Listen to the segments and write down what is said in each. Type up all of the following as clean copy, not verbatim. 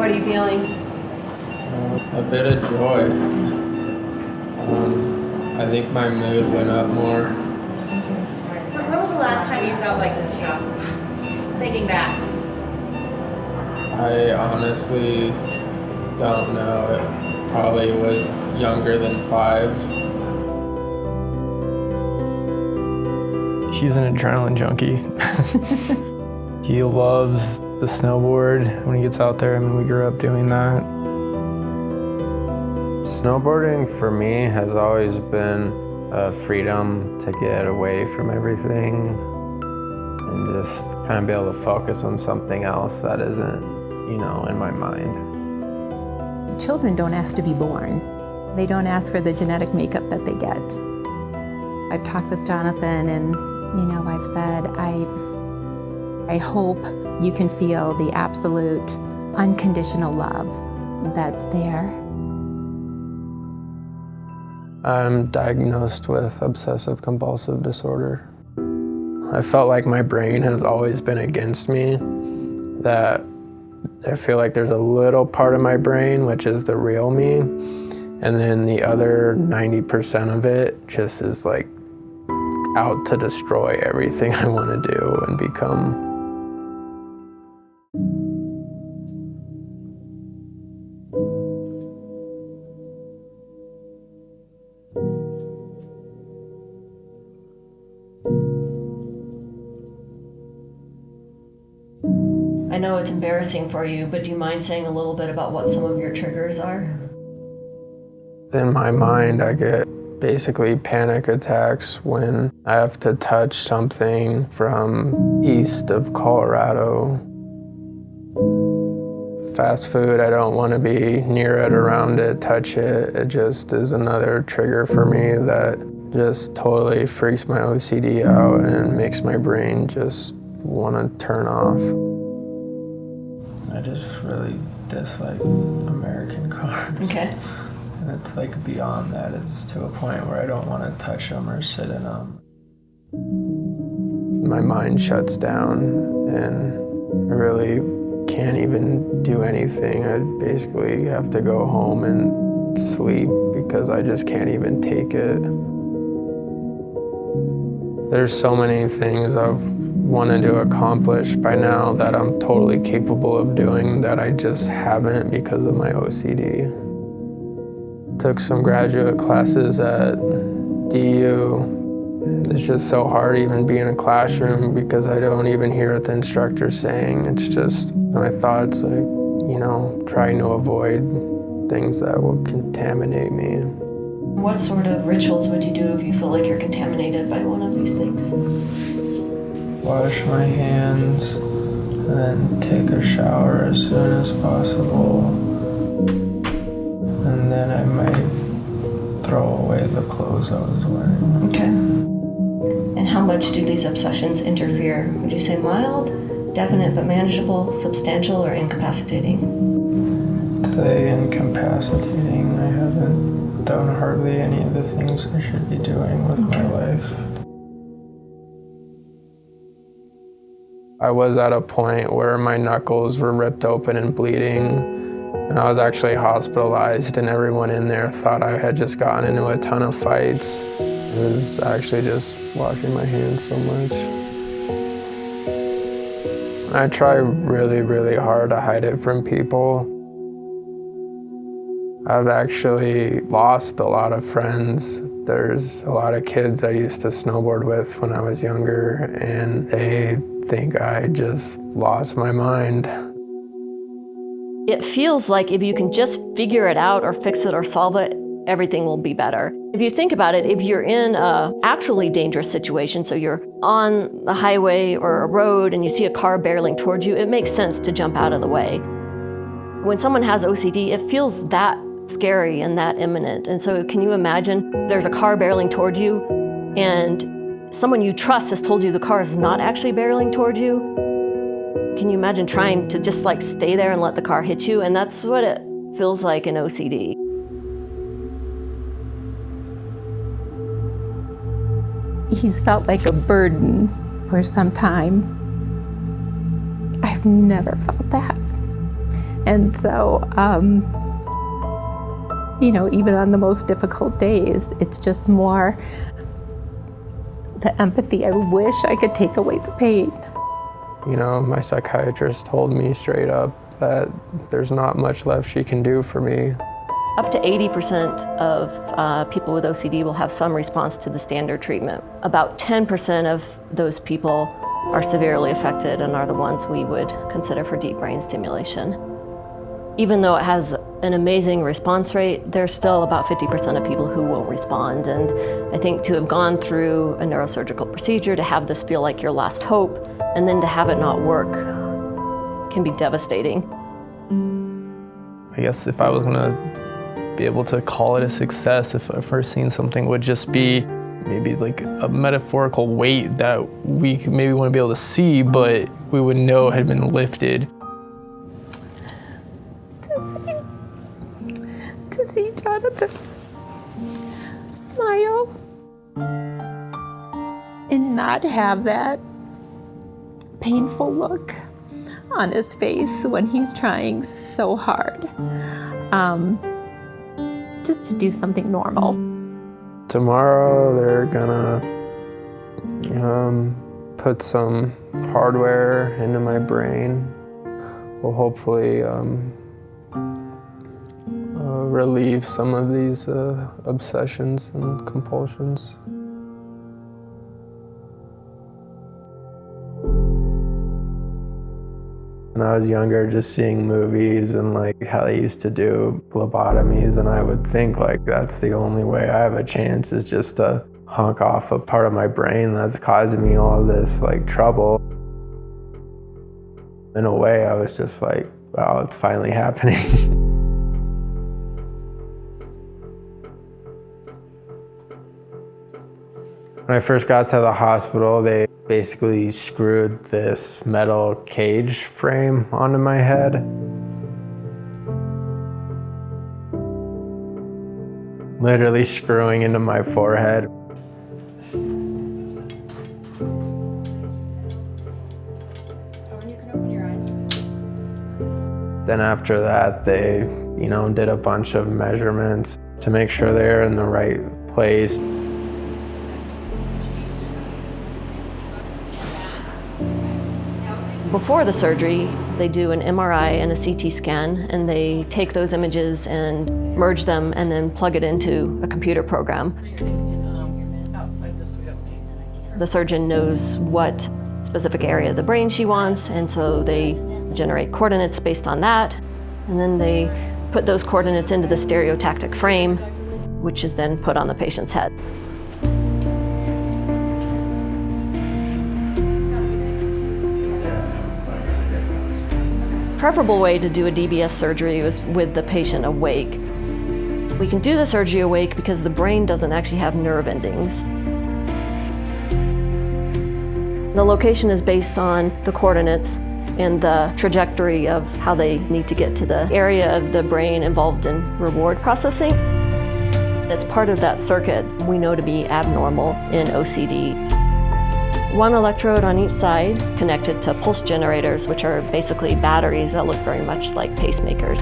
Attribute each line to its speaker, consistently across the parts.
Speaker 1: What are you feeling?
Speaker 2: A bit of joy. I think my mood went up more.
Speaker 3: When was the last time you felt like this, Joe? Thinking back.
Speaker 2: I honestly don't know. It probably was younger than 5.
Speaker 4: He's an adrenaline junkie. He loves the snowboard when he gets out there. I mean, we grew up doing that.
Speaker 5: Snowboarding for me has always been a freedom to get away from everything and just kind of be able to focus on something else that isn't, in my mind.
Speaker 6: Children don't ask to be born. They don't ask for the genetic makeup that they get. I've talked with Jonathan and, I've said, I hope you can feel the absolute unconditional love that's there.
Speaker 4: I'm diagnosed with obsessive-compulsive disorder. I felt like my brain has always been against me, that I feel like there's a little part of my brain, which is the real me, and then the other 90% of it just is like out to destroy everything I want to do and become.
Speaker 1: I know it's embarrassing for you, but do you mind saying a little bit about what some of your triggers are?
Speaker 4: In my mind, I get basically panic attacks when I have to touch something from east of Colorado. Fast food, I don't want to be near it, around it, touch it. It just is another trigger for me that just totally freaks my OCD out and makes my brain just want to turn off. I just really dislike American cars.
Speaker 1: Okay.
Speaker 4: And it's like beyond that, it's to a point where I don't want to touch them or sit in them. My mind shuts down and I really can't even do anything. I basically have to go home and sleep because I just can't even take it. There's so many things I've wanted to accomplish by now that I'm totally capable of doing that I just haven't because of my OCD. Took some graduate classes at DU. It's just so hard even being in a classroom because I don't even hear what the instructor's saying. It's just my thoughts, like, trying to avoid things that will contaminate me.
Speaker 1: What sort of rituals would you do if you feel like you're contaminated by one of these things?
Speaker 4: Wash my hands and then take a shower as soon as possible. And then I might throw away the clothes I was wearing.
Speaker 1: Okay. And how much do these obsessions interfere? Would you say mild, definite but manageable, substantial, or incapacitating?
Speaker 4: Say incapacitating. I haven't done hardly any of the things I should be doing with my life. I was at a point where my knuckles were ripped open and bleeding. And I was actually hospitalized, and everyone in there thought I had just gotten into a ton of fights. It was actually just washing my hands so much. I try really, really hard to hide it from people. I've actually lost a lot of friends. There's a lot of kids I used to snowboard with when I was younger, and they think I just lost my mind.
Speaker 1: It feels like if you can just figure it out or fix it or solve it, everything will be better. If you think about it, if you're in a actually dangerous situation, so you're on the highway or a road and you see a car barreling towards you, it makes sense to jump out of the way. When someone has OCD, it feels that scary and that imminent. And so can you imagine there's a car barreling towards you and someone you trust has told you the car is not actually barreling towards you? Can you imagine trying to just like stay there and let the car hit you? And that's what it feels like in OCD.
Speaker 6: He's felt like a burden for some time. I've never felt that. And so, you know, even on the most difficult days, it's just more the empathy. I wish I could take away the pain.
Speaker 4: You know, my psychiatrist told me straight up that there's not much left she can do for me.
Speaker 1: Up to 80% of people with OCD will have some response to the standard treatment. About 10% of those people are severely affected and are the ones we would consider for deep brain stimulation. Even though it has an amazing response rate, there's still about 50% of people who won't respond. And I think to have gone through a neurosurgical procedure, to have this feel like your last hope, and then to have it not work can be devastating.
Speaker 4: I guess if I was gonna be able to call it a success, if first seeing something would just be maybe like a metaphorical weight that we maybe want to be able to see, but we would know had been lifted.
Speaker 6: To see Jonathan smile and not have that painful look on his face when he's trying so hard just to do something normal.
Speaker 4: Tomorrow they're gonna put some hardware into my brain. Will hopefully relieve some of these obsessions and compulsions. When I was younger, just seeing movies and like how they used to do lobotomies, and I would think like that's the only way I have a chance is just to honk off a part of my brain that's causing me all this like trouble. In a way, I was just like, wow, it's finally happening. When I first got to the hospital, they basically screwed this metal cage frame onto my head. Literally screwing into my forehead. Then after that, they, you know, did a bunch of measurements to make sure they're in the right place.
Speaker 1: Before the surgery, they do an MRI and a CT scan, and they take those images and merge them and then plug it into a computer program. The surgeon knows what specific area of the brain she wants, and so they generate coordinates based on that, and then they put those coordinates into the stereotactic frame, which is then put on the patient's head. Preferable way to do a DBS surgery is with the patient awake. We can do the surgery awake because the brain doesn't actually have nerve endings. The location is based on the coordinates and the trajectory of how they need to get to the area of the brain involved in reward processing. It's part of that circuit we know to be abnormal in OCD. One electrode on each side connected to pulse generators, which are basically batteries that look very much like pacemakers.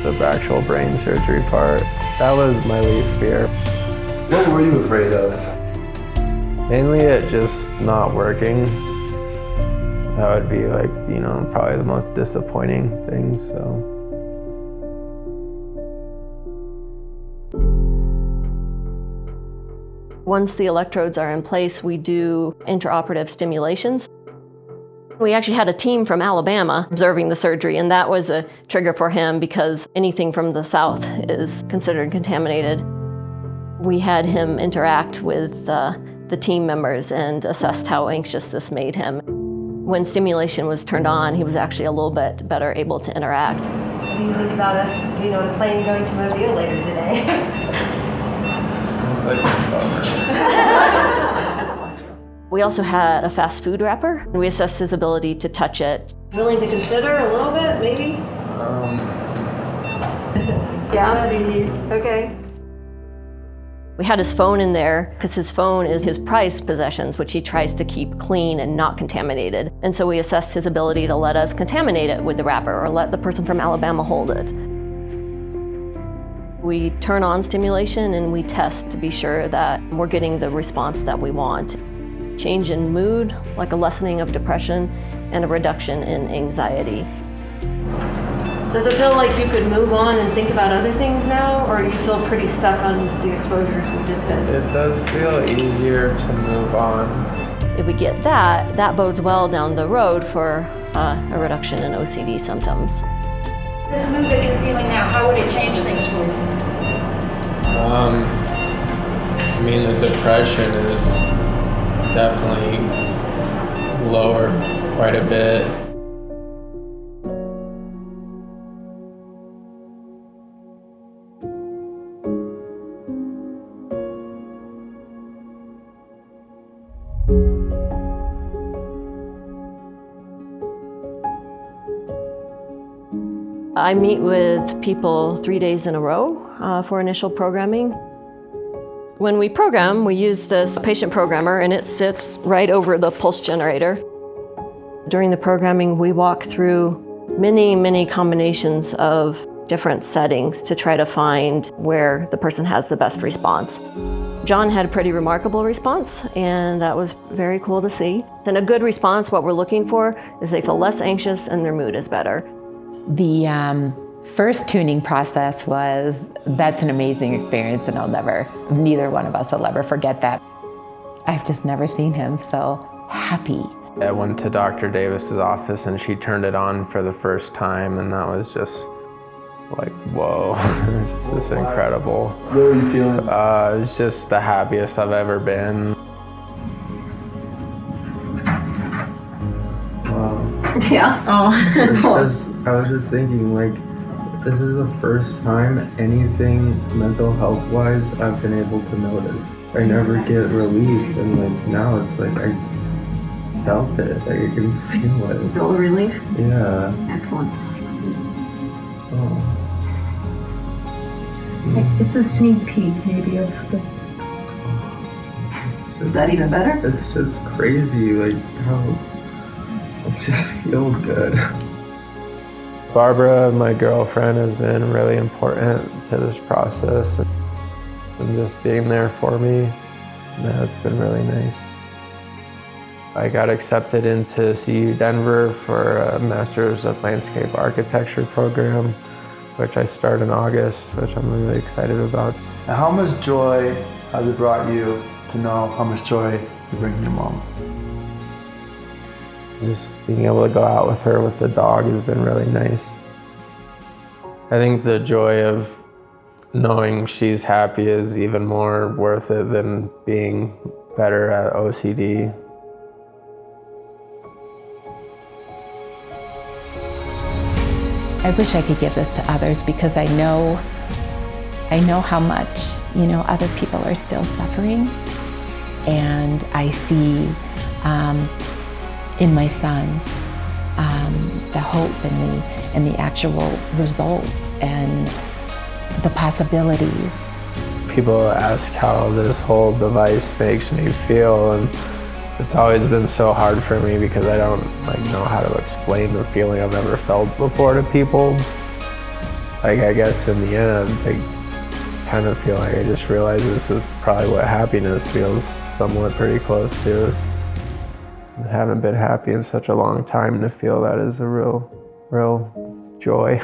Speaker 5: The actual brain surgery part, that was my least fear.
Speaker 7: What were you afraid of?
Speaker 5: Mainly it just not working. That would be like, you know, probably the most disappointing thing, so.
Speaker 1: Once the electrodes are in place, we do intraoperative stimulations. We actually had a team from Alabama observing the surgery, and that was a trigger for him because anything from the South is considered contaminated. We had him interact with the team members and assessed how anxious this made him. When stimulation was turned on, he was actually a little bit better able to interact.
Speaker 3: What do you think about us getting on a plane going to Mobile later today?
Speaker 2: Sounds like a bummer.
Speaker 1: We also had a fast food wrapper. We assessed his ability to touch it. Willing to consider a little bit, maybe?
Speaker 2: Um,
Speaker 1: Yeah? Okay. We had his phone in there because his phone is his prized possessions, which he tries to keep clean and not contaminated. And so we assessed his ability to let us contaminate it with the wrapper or let the person from Alabama hold it. We turn on stimulation and we test to be sure that we're getting the response that we want. Change in mood, like a lessening of depression, and a reduction in anxiety. Does it feel like you could move on and think about other things now, or you feel pretty stuck on the exposures we just did?
Speaker 2: It does feel easier to move on.
Speaker 1: If we get that, that bodes well down the road for a reduction in OCD symptoms.
Speaker 3: This mood that you're feeling now, how would it change things for you?
Speaker 2: I mean, the depression is definitely lower quite a bit.
Speaker 1: I meet with people 3 days in a row for initial programming. When we program, we use this patient programmer and it sits right over the pulse generator. During the programming, we walk through many combinations of different settings to try to find where the person has the best response. John had a pretty remarkable response, and that was very cool to see. And a good response, what we're looking for, is they feel less anxious and their mood is better.
Speaker 6: The first tuning process that's an amazing experience, and neither one of us will ever forget that. I've just never seen him so happy.
Speaker 5: I went to Dr. Davis's office and she turned it on for the first time, and that was just like, whoa, this is incredible.
Speaker 7: What were you feeling?
Speaker 5: It was just the happiest I've ever been.
Speaker 1: Yeah.
Speaker 8: I was just thinking, like, this is the first time anything mental health wise I've been able to notice. I never get relief, and like now it's like I felt it. Like I can feel it.
Speaker 1: Feel the relief?
Speaker 8: Yeah.
Speaker 1: Excellent.
Speaker 8: Oh.
Speaker 9: It's a sneak peek, maybe, of the...
Speaker 8: Is
Speaker 1: that even better?
Speaker 8: It's just crazy, like how it just feels good.
Speaker 4: Barbara, my girlfriend, has been really important to this process and just being there for me. Yeah, it's been really nice. I got accepted into CU Denver for a Master's of Landscape Architecture program, which I start in August, which I'm really excited about.
Speaker 7: Now, how much joy has it brought you to know how much joy you bring your mom?
Speaker 4: Just being able to go out with her with the dog has been really nice. I think the joy of knowing she's happy is even more worth it than being better at OCD.
Speaker 6: I wish I could give this to others because I know how much, other people are still suffering. And I see in my son the hope and the actual results and the possibilities.
Speaker 4: People ask how this whole device makes me feel, and it's always been so hard for me because I don't know how to explain the feeling I've never felt before to people. I guess in the end, I kind of feel like I just realized this is probably what happiness feels somewhat pretty close to. I haven't been happy in such a long time, to feel that is a real joy.